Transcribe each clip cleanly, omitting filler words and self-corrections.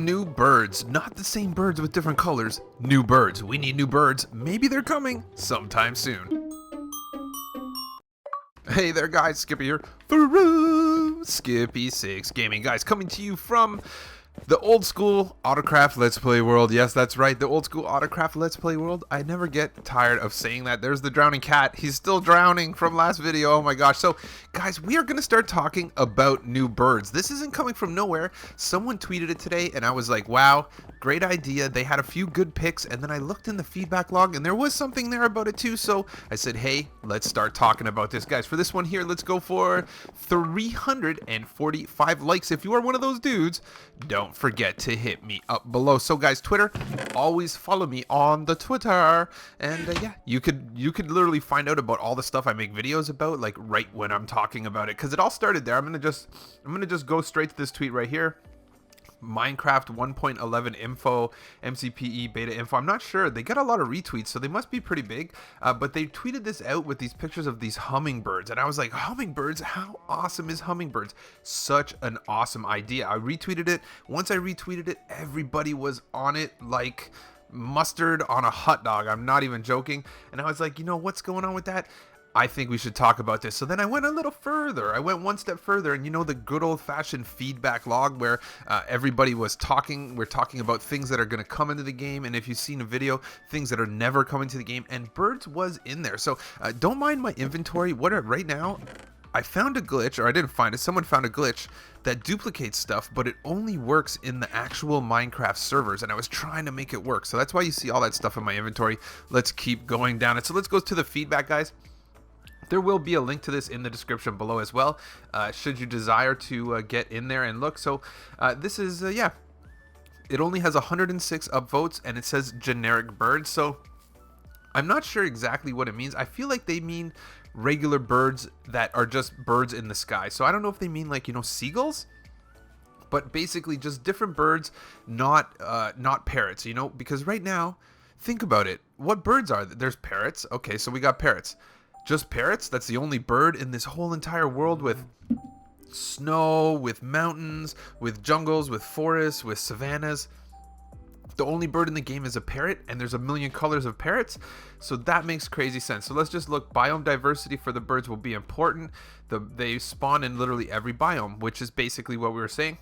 new birds. Not the same birds with different colors. New birds. We need new birds. Maybe they're coming sometime soon. Hey there guys, Skippy here from Skippy 6 Gaming. Guys, coming to you from the old school Autocraft Let's Play world. Yes, that's right, the old school Autocraft Let's Play world. I never get tired of saying that. There's the drowning cat. He's still drowning from last video. Oh my gosh. So guys, we are going to start talking about new birds. This isn't coming from nowhere. Someone tweeted it today and I was like, wow, great idea. They had a few good picks, and then I looked in the feedback log and there was something there about it too. So I said, hey, let's start talking about this. Guys, for this one here, let's go for 345 likes. If you are one of those dudes, don't forget to hit me up below. So guys, Twitter, always follow me on the Twitter, and yeah, you could literally find out about all the stuff I make videos about, like right when I'm talking about it, because it all started there. I'm gonna just go straight to this tweet right here. Minecraft 1.11 info, MCPE beta info. I'm not sure. They got a lot of retweets, so they must be pretty big. But they tweeted this out with these pictures of these hummingbirds, and I was like, hummingbirds? How awesome is hummingbirds? Such an awesome idea. I retweeted it. Once I retweeted it, everybody was on it like mustard on a hot dog. I'm not even joking. And I was like, you know what's going on with that? I think we should talk about this. So then I went a little further. I went one step further, and you know the good old-fashioned feedback log where everybody was talking. We're talking about things that are going to come into the game, and if you've seen a video, things that are never coming to the game, and birds was in there. So don't mind my inventory. Right now, I found a glitch, or I didn't find it. Someone found a glitch that duplicates stuff, but it only works in the actual Minecraft servers, and I was trying to make it work. So that's why you see all that stuff in my inventory. Let's keep going down it. So let's go to the feedback, guys. There will be a link to this in the description below as well, should you desire to get in there and look. So this is, yeah, it only has 106 upvotes, and it says generic birds. So I'm not sure exactly what it means. I feel like they mean regular birds that are just birds in the sky. So I don't know if they mean, like, you know, seagulls, but basically just different birds, not parrots, you know, because right now, think about it. What birds are there? There's parrots. Okay, so we got parrots. Just parrots? That's the only bird in this whole entire world, with snow, with mountains, with jungles, with forests, with savannas. The only bird in the game is a parrot, and there's a million colors of parrots, so that makes crazy sense. So let's just look. Biome diversity for the birds will be important. They spawn in literally every biome, which is basically what we were saying.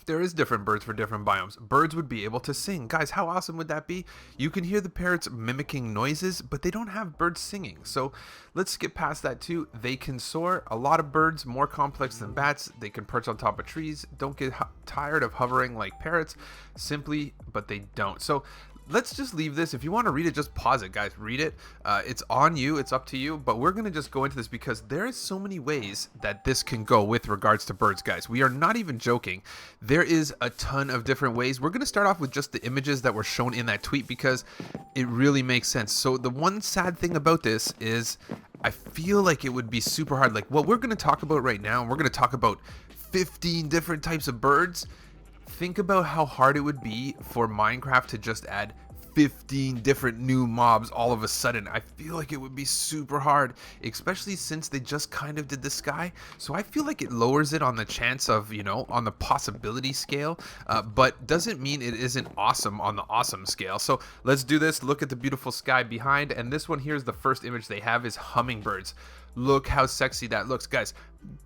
There is different birds for different biomes. Birds would be able to sing. Guys, how awesome would that be? You can hear the parrots mimicking noises, but they don't have birds singing. So let's skip past that too. They can soar. A lot of birds, more complex than bats. They can perch on top of trees. Don't get tired of hovering like parrots, simply, but they don't. So let's just leave this. If you want to read it, just pause it, guys. Read it. It's on you. It's up to you. But we're going to just go into this because there is so many ways that this can go with regards to birds, guys. We are not even joking. There is a ton of different ways. We're going to start off with just the images that were shown in that tweet because it really makes sense. So the one sad thing about this is I feel like it would be super hard. Like what we're going to talk about right now, we're going to talk about 15 different types of birds. Think about how hard it would be for Minecraft to just add 15 different new mobs all of a sudden. I feel like it would be super hard, especially since they just kind of did the sky. So I feel like it lowers it on the chance of, you know, on the possibility scale, but doesn't mean it isn't awesome on the awesome scale. So let's do this. Look at the beautiful sky behind, and this one here is the first image they have is hummingbirds. Look how sexy that looks, guys.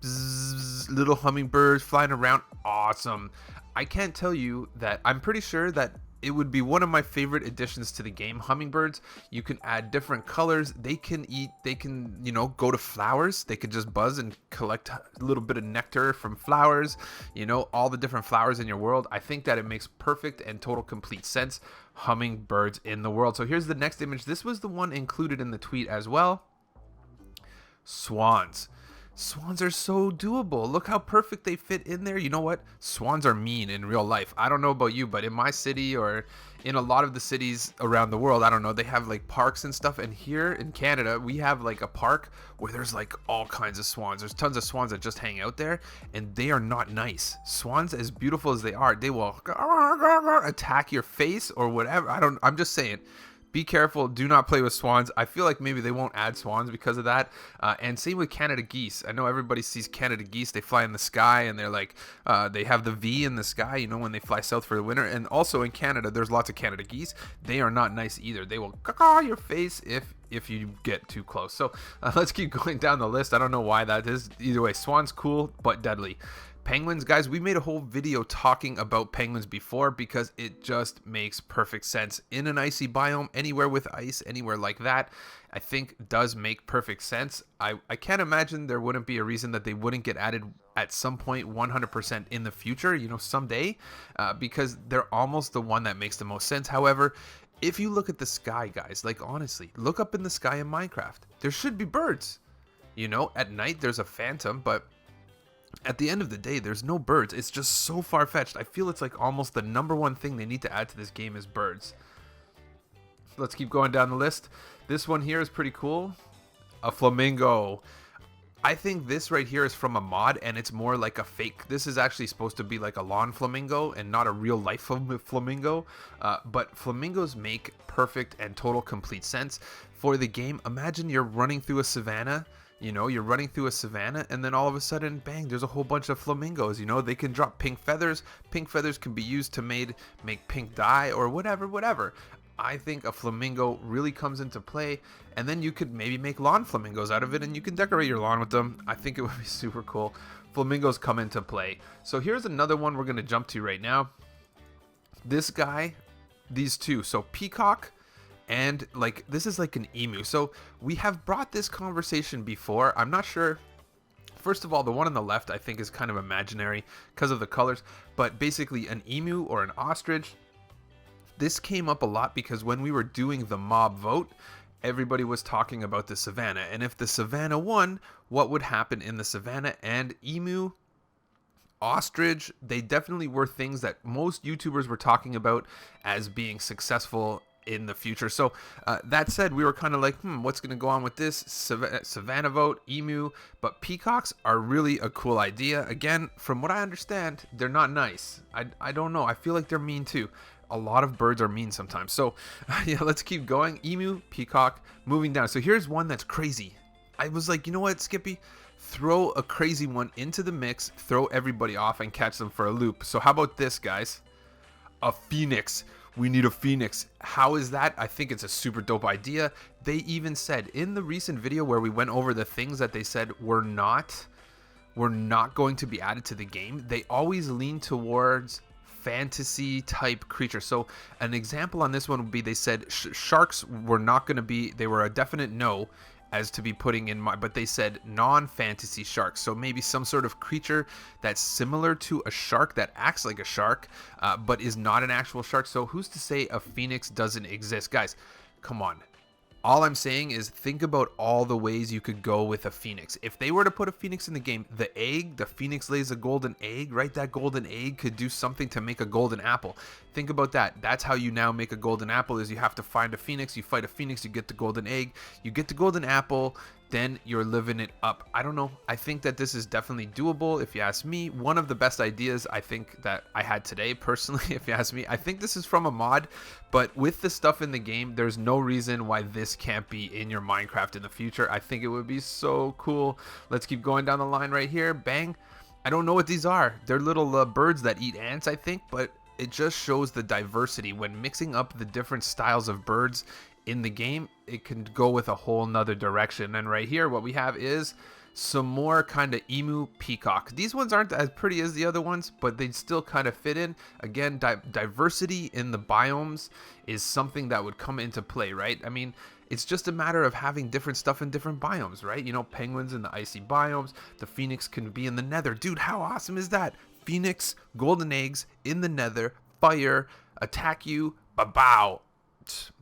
Bzzz, little hummingbirds flying around. Awesome. I can't tell you that. I'm pretty sure that it would be one of my favorite additions to the game. Hummingbirds, you can add different colors. They can eat, they can, you know, go to flowers. They could just buzz and collect a little bit of nectar from flowers, you know, all the different flowers in your world. I think that it makes perfect and total complete sense. Hummingbirds in the world. So here's the next image. This was the one included in the tweet as well. Swans. Swans are so doable. Look how perfect they fit in there. You know what? Swans are mean in real life. I don't know about you, but in my city or in a lot of the cities around the world, I don't know, they have like parks and stuff. And here in Canada, we have like a park where there's like all kinds of swans. There's tons of swans that just hang out there, and they are not nice. Swans, as beautiful as they are, they will attack your face or whatever. I'm just saying. Be careful. Do not play with swans. I feel like maybe they won't add swans because of that. And same with Canada geese. I know everybody sees Canada geese. They fly in the sky and they're like, they have the V in the sky, you know, when they fly south for the winter. And also in Canada, there's lots of Canada geese. They are not nice either. They will caw your face if you get too close. So let's keep going down the list. I don't know why that is. Either way, swans cool, but deadly. Penguins, guys, we made a whole video talking about penguins before because it just makes perfect sense. In an icy biome, anywhere with ice, anywhere like that, I think does make perfect sense. I can't imagine there wouldn't be a reason that they wouldn't get added at some point 100% in the future, you know, someday, because they're almost the one that makes the most sense. However, if you look at the sky, guys, like honestly, look up in the sky in Minecraft. There should be birds. You know, at night there's a phantom, but at the end of the day, there's no birds. It's just so far-fetched. I feel it's like almost the #1 thing they need to add to this game is birds. Let's keep going down the list. This one here is pretty cool. A flamingo. I think this right here is from a mod, and it's more like a fake. This is actually supposed to be like a lawn flamingo and not a real life flamingo. But flamingos make perfect and total complete sense for the game. Imagine you're running through a savanna. You know, you're running through a savanna and then all of a sudden, bang, there's a whole bunch of flamingos. You know, they can drop pink feathers. Pink feathers can be used to make pink dye or whatever. I think a flamingo really comes into play, and then you could maybe make lawn flamingos out of it and you can decorate your lawn with them. I think it would be super cool. Flamingos come into play. So here's another one we're going to jump to right now. This guy, these two. So peacock. And like this is like an emu. So we have brought this conversation before. I'm not sure. First of all, the one on the left I think is kind of imaginary because of the colors. But basically an emu or an ostrich. This came up a lot because when we were doing the mob vote, everybody was talking about the savannah. And if the savannah won, what would happen in the savannah? And emu, ostrich, they definitely were things that most YouTubers were talking about as being successful in the future. So that said, we were kind of like, what's going to go on with this savannah vote, emu? But peacocks are really a cool idea. Again, from what I understand, they're not nice. I don't know. I feel like they're mean too. A lot of birds are mean sometimes. So yeah, let's keep going. Emu, peacock, moving down. So here's one that's crazy. I was like, you know what, Skippy? Throw a crazy one into the mix, throw everybody off and catch them for a loop. So how about this, guys? A phoenix. We need a phoenix. How is that? I think it's a super dope idea. They even said in the recent video where we went over the things that they said were not going to be added to the game, they always lean towards fantasy type creatures. So an example on this one would be they said sharks were not going to be, they were a definite no as to be putting in my, but they said non-fantasy sharks. So maybe some sort of creature that's similar to a shark, that acts like a shark, but is not an actual shark. So who's to say a phoenix doesn't exist? Guys, come on. All I'm saying is think about all the ways you could go with a phoenix. If they were to put a phoenix in the game, the phoenix lays a golden egg, right? That golden egg could do something to make a golden apple. Think about that. That's how you now make a golden apple, is you have to find a phoenix, you fight a phoenix, you get the golden egg, you get the golden apple, then you're living it up. I don't know. I think that this is definitely doable if you ask me. One of the best ideas I think that I had today, personally, if you ask me. I think this is from a mod, but with the stuff in the game, there's no reason why this can't be in your Minecraft in the future. I think it would be so cool. Let's keep going down the line right here. Bang. I don't know what these are. They're little birds that eat ants, I think, but it just shows the diversity. When mixing up the different styles of birds in the game, it can go with a whole nother direction. And right here what we have is some more kind of emu peacock. These ones aren't as pretty as the other ones, but they still kind of fit in. Again, diversity in the biomes is something that would come into play, right? I mean, it's just a matter of having different stuff in different biomes, right? You know, penguins in the icy biomes, the phoenix can be in the nether. Dude, how awesome is that? Phoenix, golden eggs in the nether, fire, attack you, ba-bow.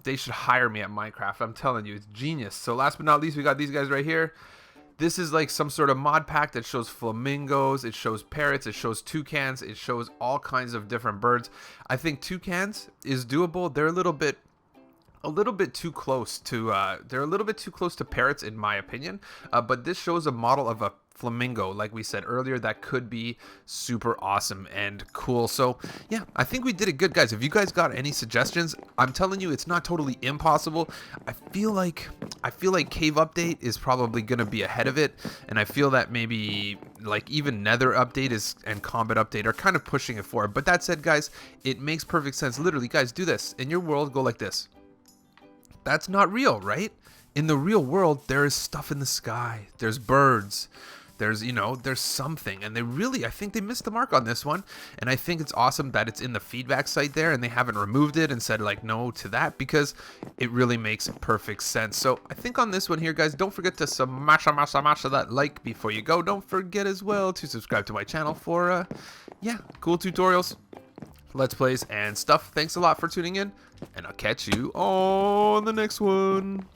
They should hire me at Minecraft. I'm telling you, it's genius. So last but not least, we got these guys right here. This is like some sort of mod pack that shows flamingos, it shows parrots, it shows toucans, it shows all kinds of different birds. I think toucans is doable. They're a little bit too close to parrots in my opinion. But this shows a model of a flamingo, like we said earlier. That could be super awesome and cool. So yeah, I think we did it good, guys. If you guys got any suggestions, I'm telling you, it's not totally impossible. I feel like cave update is probably gonna be ahead of it, and I feel that maybe like even nether update and combat update are kind of pushing it forward. But that said, guys, it makes perfect sense. Literally, guys, do this in your world. Go like this. That's not real, right? In the real world, there is stuff in the sky. There's birds. There's, there's something. And I think they missed the mark on this one. And I think it's awesome that it's in the feedback site there and they haven't removed it and said like no to that, because it really makes perfect sense. So I think on this one here, guys, don't forget to smash that like before you go. Don't forget as well to subscribe to my channel for, cool tutorials, Let's Plays, and stuff. Thanks a lot for tuning in, and I'll catch you on the next one.